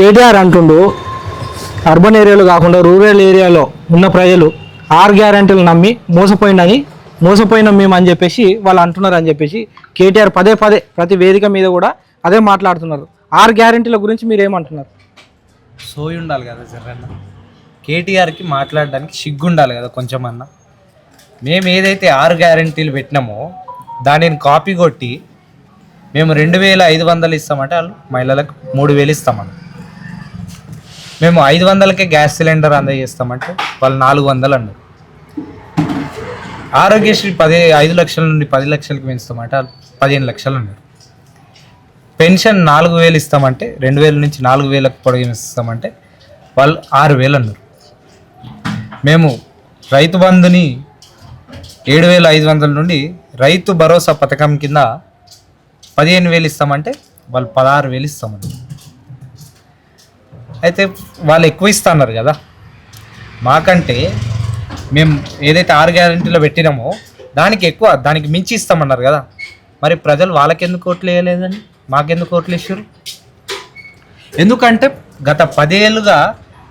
కేటీఆర్ అంటుండు అర్బన్ ఏరియాలో కాకుండా రూరల్ ఏరియాలో ఉన్న ప్రజలు 6 గ్యారెంటీలు నమ్మి మోసపోయినాం మేము అని చెప్పేసి వాళ్ళు అంటున్నారు అని చెప్పేసి కేటీఆర్ పదే పదే ప్రతి వేదిక మీద కూడా అదే మాట్లాడుతున్నారు. 6 గ్యారెంటీల గురించి మీరు ఏమంటున్నారు? సోయి ఉండాలి కదా జరన్న, కేటీఆర్కి మాట్లాడడానికి సిగ్గు ఉండాలి కదా కొంచెమన్నా. మేము ఏదైతే 6 గ్యారెంటీలు పెట్టినామో దానిని కాపీ కొట్టి మేము 2500 ఇస్తామంటే వాళ్ళు మహిళలకు 3000 ఇస్తామని, మేము 500కే గ్యాస్ సిలిండర్ అందజేస్తామంటే వాళ్ళు 400 అన్నారు. ఆరోగ్యశ్రీ 5 లక్షల నుండి 10 లక్షలకు పెంచుతామంటే వాళ్ళు 15 లక్షలు అన్నారు. పెన్షన్ 4000 ఇస్తామంటే 2000 నుంచి 4000కు పొడిగిస్తామంటే వాళ్ళు 6000 అన్నారు. మేము రైతు బంధుని 7500 నుండి రైతు భరోసా పథకం కింద 15000 ఇస్తామంటే వాళ్ళు 16000 ఇస్తామన్నారు. అయితే వాళ్ళు ఎక్కువ ఇస్తున్నారు కదా మాకంటే. మేము ఏదైతే 6 గ్యారెంటీలో పెట్టినామో దానికి ఎక్కువ, దానికి మించి ఇస్తామన్నారు కదా. మరి ప్రజలు వాళ్ళకెందుకు ఓట్లు వేయలేదండి, మాకెందుకు ఓట్లు వేసారు? ఎందుకంటే గత 10 ఏళ్ళుగా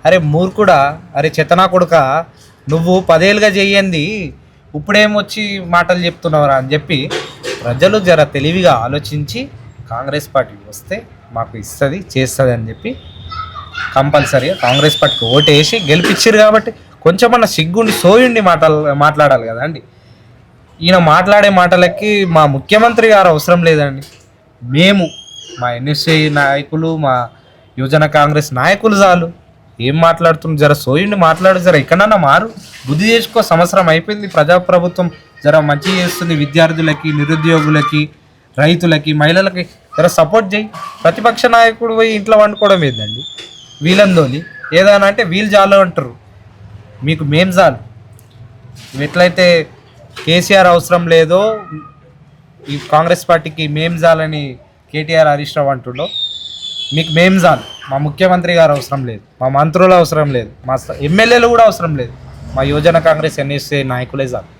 అరే మూర్ఖుడా, అరే చెత్తనా కొడుక, నువ్వు 10 ఏళ్ళుగా చెయ్యండి ఇప్పుడేమొచ్చి మాటలు చెప్తున్నావురా అని చెప్పి ప్రజలు జర తెలివిగా ఆలోచించి కాంగ్రెస్ పార్టీ వస్తే మాకు ఇస్తుంది చేస్తుంది అని చెప్పి కంపల్సరీగా కాంగ్రెస్ పార్టీకి ఓటు వేసి గెలిపించారు. కాబట్టి కొంచెమన్నా సిగ్గుండి సోయుండి మాట్లాడాలి కదా అండి. ఈయన మాట్లాడే మాటలకి మా ముఖ్యమంత్రి గారు అవసరం లేదండి. మేము మా ఎన్ఎస్ఐ నాయకులు, మా యువజన కాంగ్రెస్ నాయకులు చాలు. ఏం మాట్లాడుతున్నారు? జర సోయుండి మాట్లాడు, జర ఎక్కడన్నా మారు, బుద్ధి చేసుకో. సంవత్సరం అయిపోయింది, ప్రజాప్రభుత్వం జర మంచి చేస్తుంది. విద్యార్థులకి, నిరుద్యోగులకి, రైతులకి, మహిళలకి జర సపోర్ట్ చేయి. ప్రతిపక్ష నాయకుడు పోయి ఇంట్లో వండుకోవడం ఏందండి? వీళ్ళందోని ఏదైనా అంటే వీళ్ళు చాలు అంటారు, మీకు మేం చాలు. ఎట్లయితే కేసీఆర్ అవసరం లేదో ఈ కాంగ్రెస్ పార్టీకి మేం చాలని కేటీఆర్ హరీష్ రావు అంటుండో, మీకు మేం చాలు. మా ముఖ్యమంత్రి గారు అవసరం లేదు, మా మంత్రులు అవసరం లేదు, మా ఎమ్మెల్యేలు కూడా అవసరం లేదు, మా యువజన కాంగ్రెస్ ఎన్ఎస్ఏ నాయకులే చాలు.